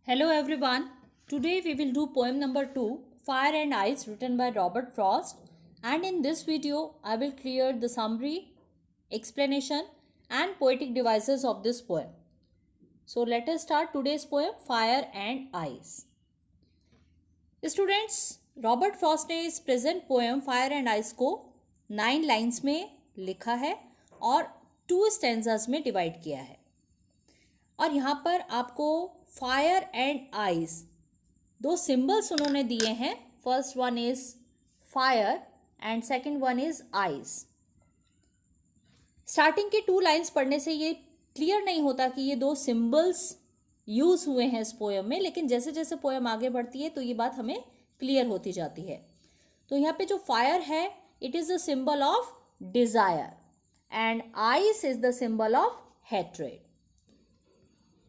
Hello everyone. Today we will do poem number 2, Fire and Ice, written by Robert Frost. And in this video, I will clear the summary, explanation and poetic devices of this poem. So let us start today's poem, Fire and Ice. Students, Robert Frost ने इस present poem fire and ice को 9 lines में लिखा है और 2 stanzas में divide किया है। और यहाँ पर आपको फायर एंड आइस 2 सिंबल्स उन्होंने दिए हैं। First one is fire and second one is ice. Starting के 2 लाइन्स पढ़ने से ये क्लियर नहीं होता कि ये 2 सिंबल्स यूज हुए हैं इस पोएम में, लेकिन जैसे जैसे पोएम आगे बढ़ती है तो ये बात हमें क्लियर होती जाती है। तो यहाँ पे जो फायर है it is the symbol of desire and ice is the symbol of hatred.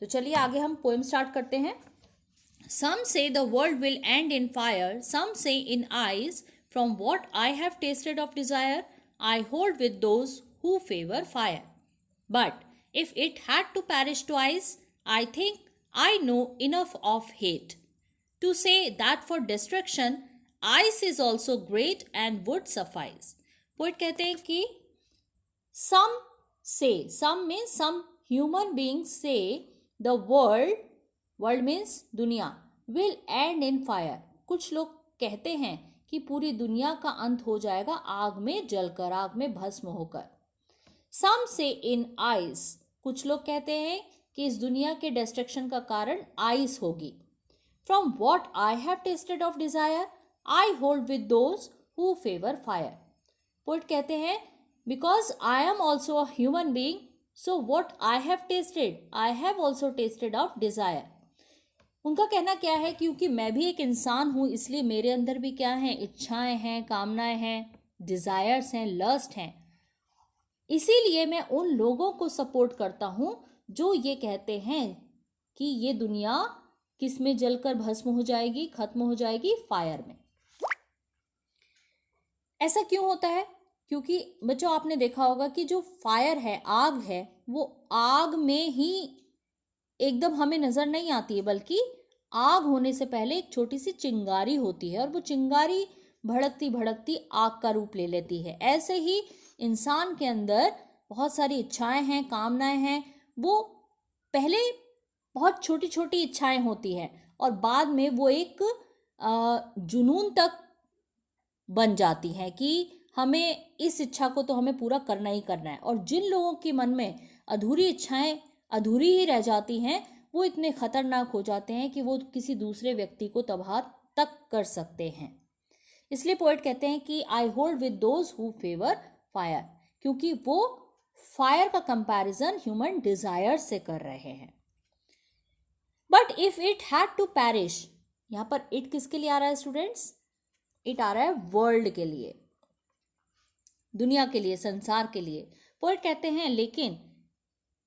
तो चलिए आगे हम पोएम स्टार्ट करते हैं। Some say the world will end in fire, some say in ice, from what I have tasted of desire, I hold with those who favour fire. But if it had to perish twice, I think I know enough of hate to say that for destruction ice is also great and would suffice. Poet कहते हैं कि some say, some means some human beings say the world means दुनिया, will end in fire. कुछ लोग कहते हैं कि पूरी दुनिया का अंत हो जाएगा आग में जलकर, आग में भस्म होकर। Some say in ice, कुछ लोग कहते हैं कि इस दुनिया के डिस्ट्रक्शन का कारण आइस होगी। From what I have tasted of desire, I hold with those who favour fire. Poet कहते हैं because I am also a human being, so what I have tested, I have also tested of Dzire. उनका कहना क्या है, क्योंकि मैं भी एक इंसान हूँ इसलिए मेरे अंदर भी क्या है, इच्छाएं हैं, कामनाएं हैं, डिजायर्स हैं, लस्ट हैं। इसीलिए मैं उन लोगों को सपोर्ट करता हूँ जो ये कहते हैं कि ये दुनिया किस में जलकर भस्म हो जाएगी, खत्म हो जाएगी, फायर में। ऐसा क्यों होता है? क्योंकि बच्चों आपने देखा होगा कि जो फायर है, आग है, वो आग में ही एकदम हमें नजर नहीं आती है, बल्कि आग होने से पहले एक छोटी सी चिंगारी होती है और वो चिंगारी भड़कती भड़कती आग का रूप ले लेती है। ऐसे ही इंसान के अंदर बहुत सारी इच्छाएं हैं, कामनाएं हैं। वो पहले बहुत छोटी छोटी इच्छाएं होती हैं और बाद में वो एक जुनून तक बन जाती हैं कि हमें इस इच्छा को तो हमें पूरा करना ही करना है। और जिन लोगों के मन में अधूरी इच्छाएं अधूरी ही रह जाती हैं वो इतने खतरनाक हो जाते हैं कि वो किसी दूसरे व्यक्ति को तबाह तक कर सकते हैं। इसलिए पोएट कहते हैं कि आई hold with those who favour fire, क्योंकि वो फायर का कंपैरिजन ह्यूमन डिजायर से कर रहे हैं। But if it had to perish, यहां पर इट किसके लिए आ रहा है स्टूडेंट्स? इट आ रहा है वर्ल्ड के लिए, दुनिया के लिए, संसार के लिए। पोएट कहते हैं लेकिन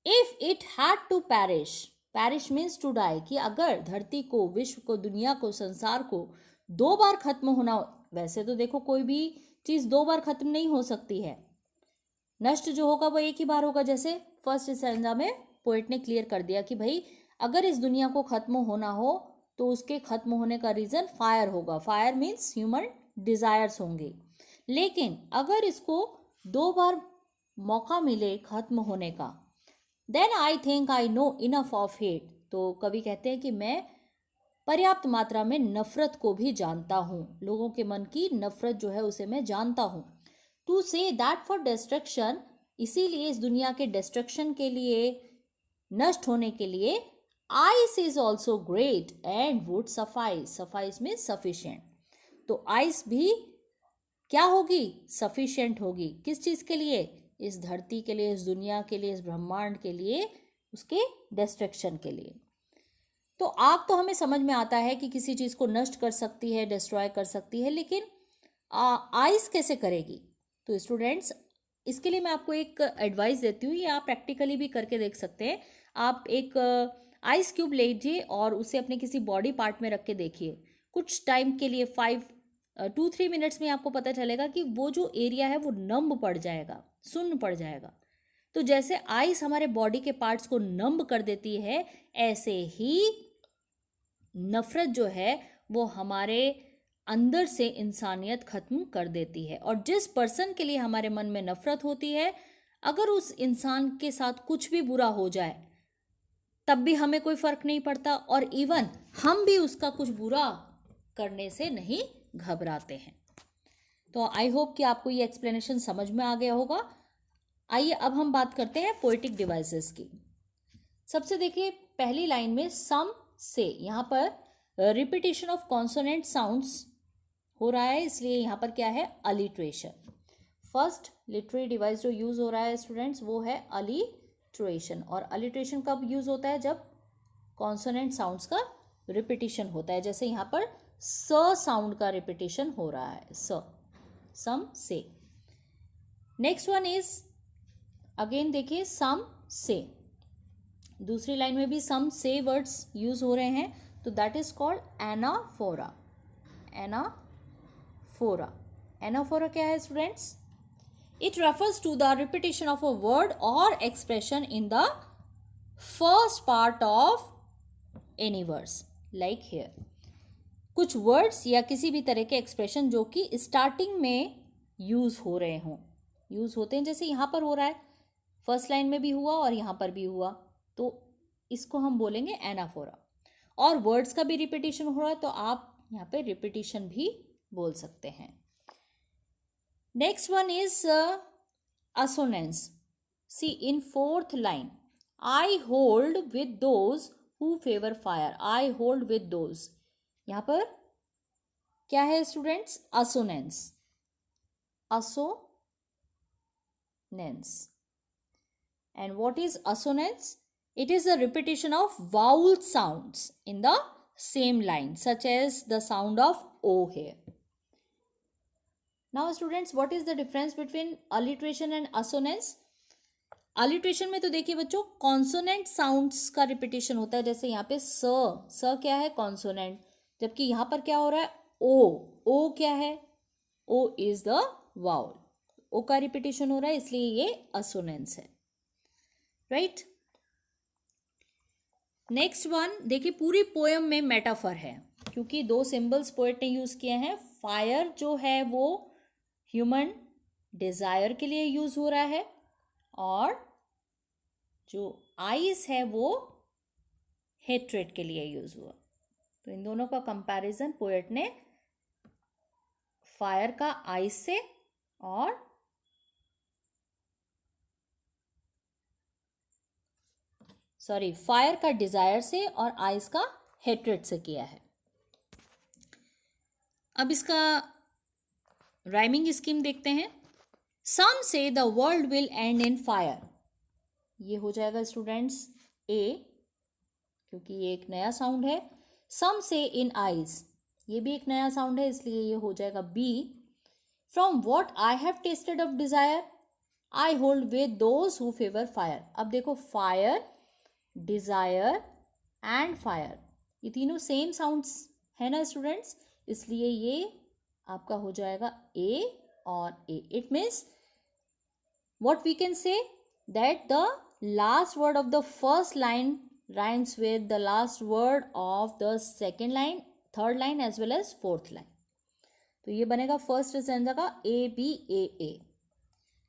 if it had to perish, perish means to die, कि अगर धरती को, विश्व को, दुनिया को, संसार को 2 बार खत्म होना, वैसे तो देखो कोई भी चीज 2 बार खत्म नहीं हो सकती है, नष्ट जो होगा वो एक ही बार होगा। जैसे फर्स्ट स्टैंजा में पोएट ने क्लियर कर दिया कि भाई अगर इस दुनिया को खत्म होना हो तो उसके खत्म होने का रीजन फायर होगा। फायर मीन्स ह्यूमन डिजायर्स होंगे। लेकिन अगर इसको 2 बार मौका मिले खत्म होने का, then I think I know enough of hate, तो कवि कहते हैं कि मैं पर्याप्त मात्रा में नफरत को भी जानता हूँ, लोगों के मन की नफरत जो है उसे मैं जानता हूँ। To say that for destruction, इसीलिए इस दुनिया के डिस्ट्रक्शन के लिए, नष्ट होने के लिए, ice is also great and would suffice, suffice में सफिशिएंट। तो आइस भी क्या होगी? सफिशिएंट होगी। किस चीज के लिए? इस धरती के लिए, इस दुनिया के लिए, इस ब्रह्मांड के लिए, उसके डिस्ट्रक्शन के लिए। तो आग तो हमें समझ में आता है कि किसी चीज को नष्ट कर सकती है, डिस्ट्रॉय कर सकती है, लेकिन आइस कैसे करेगी? तो स्टूडेंट्स इसके लिए मैं आपको एक एडवाइस देती हूँ, ये आप प्रैक्टिकली भी करके देख सकते हैं। आप एक आइस क्यूब लीजिए और उसे अपने किसी बॉडी पार्ट में रख के देखिए कुछ टाइम के लिए, 2-3 मिनट्स में आपको पता चलेगा कि वो जो एरिया है वो नम पड़ जाएगा, सुन्न पड़ जाएगा। तो जैसे आइस हमारे बॉडी के पार्ट्स को नम कर देती है, ऐसे ही नफरत जो है वो हमारे अंदर से इंसानियत खत्म कर देती है। और जिस पर्सन के लिए हमारे मन में नफरत होती है, अगर उस इंसान के साथ कुछ भी बुरा हो जाए तब भी हमें कोई फर्क नहीं पड़ता, और इवन हम भी उसका कुछ बुरा करने से नहीं घबराते हैं। तो आई होप कि आपको ये एक्सप्लेनेशन समझ में आ गया होगा। आइए अब हम बात करते हैं पोएटिक डिवाइसेस की। सबसे देखिए पहली लाइन में सम से, यहाँ पर रिपीटेशन ऑफ कॉन्सोनेंट साउंड्स हो रहा है, इसलिए यहाँ पर क्या है, अलिट्रेशन। फर्स्ट लिटरेरी डिवाइस जो यूज हो रहा है स्टूडेंट्स वो है अलिट्रेशन। और अलिट्रेशन कब यूज होता है, जब कॉन्सोनेंट साउंड्स का रिपीटेशन होता है। जैसे यहाँ पर स साउंड का रिपीटेशन हो रहा है, स, सम से। नेक्स्ट वन इज अगेन देखिए सम से, दूसरी लाइन में भी सम से वर्ड्स यूज हो रहे हैं, तो that is called anaphora. Anaphora, anaphora क्या है students? It refers to the repetition of a word और expression in the first part of any words, like here. कुछ वर्ड्स या किसी भी तरह के एक्सप्रेशन जो कि स्टार्टिंग में यूज हो रहे हों, यूज होते हैं, जैसे यहाँ पर हो रहा है, फर्स्ट लाइन में भी हुआ और यहाँ पर भी हुआ, तो इसको हम बोलेंगे एनाफोरा। और वर्ड्स का भी रिपीटेशन हो रहा है तो आप यहाँ पे रिपीटेशन भी बोल सकते हैं। Next one is assonance. See in fourth line, I hold with those who favour fire. I hold with those, यहाँ पर क्या है students? Assonance. Assonance. And what is assonance? It is a repetition of vowel sounds in the same line, such as the sound of O here. Now students, what is the difference between alliteration and assonance? alliteration में तो देखिए बच्चों consonant sounds का repetition होता है, जैसे यहाँ पे स क्या है? कॉन्सोनेंट। जबकि यहाँ पर क्या हो रहा है? ओ क्या है? O is the vowel. O का रिपीटेशन हो रहा है, इसलिए ये असोनेंस है, राइट। नेक्स्ट वन देखिए, पूरी पोयम में मेटाफर है, क्योंकि दो सिंबल्स पोएट ने यूज किए हैं। फायर जो है वो ह्यूमन डिजायर के लिए यूज हो रहा है, और जो आइस है वो हेट्रेड के लिए यूज हुआ। तो इन दोनों का कंपैरिजन पोएट ने फायर का आइस से और फायर का डिजायर से और आइस का हेट्रेड से किया है। अब इसका राइमिंग स्कीम देखते हैं। Some say the world will end in fire, ये हो जाएगा स्टूडेंट्स ए, क्योंकि ये एक नया साउंड है। सम से इन आइज, ये भी एक नया साउंड है, इसलिए ये हो जाएगा B. From what I have tasted of desire, I hold with those who favour fire. अब देखो फायर, डिजायर एंड फायर, ये तीनों सेम साउंड्स है ना स्टूडेंट्स, इसलिए ये आपका हो जाएगा ए और A. It means what we can say that the last word of the first line rhymes with the last word of the second line, third line as well as fourth line. तो ये बनेगा first stanza का ए B A ए।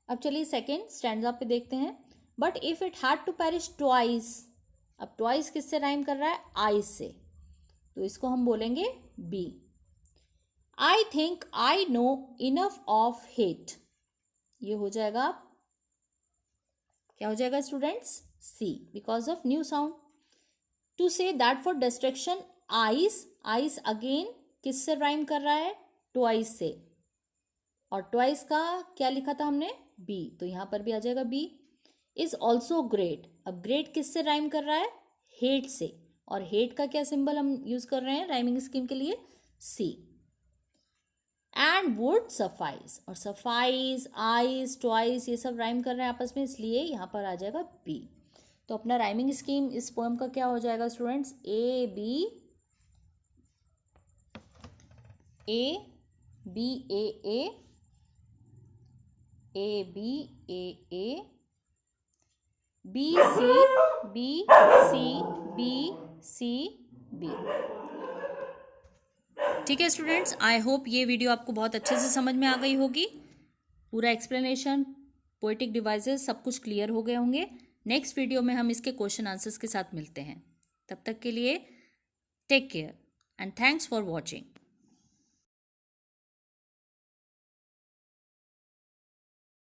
अब चलिए second stanza पे देखते हैं। But if it had to perish twice, अब ट्वाइस किससे राइम कर रहा है? आइस से, तो इसको हम बोलेंगे B. I think I know enough of hate, ये हो जाएगा, क्या हो जाएगा students? C, because of new sound. To say that for destruction ice, ice again किससे राइम कर रहा है? ट्वाइस से, और ट्वाइस का क्या लिखा था हमने? बी, तो यहां पर भी आ जाएगा बी। इज ऑल्सो ग्रेट, अब ग्रेट किससे राइम कर रहा है? हेट से, और हेट का क्या सिंबल हम यूज कर रहे हैं राइमिंग स्कीम के लिए? सी। एंड वुड सफाइस, और सफाइस, आइस, ट्वाइस, ये सब राइम कर रहे हैं आपस में, इसलिए यहाँ पर आ जाएगा बी। तो अपना राइमिंग स्कीम इस पोएम का क्या हो जाएगा students? A B A B A A, A B A A, B C B C B C B. ठीक है स्टूडेंट्स, आई होप ये वीडियो आपको बहुत अच्छे से समझ में आ गई होगी। पूरा एक्सप्लेनेशन, पोएटिक डिवाइसेस सब कुछ क्लियर हो गए होंगे। नेक्स्ट वीडियो में हम इसके क्वेश्चन आंसर्स के साथ मिलते हैं। तब तक के लिए take care and thanks for watching.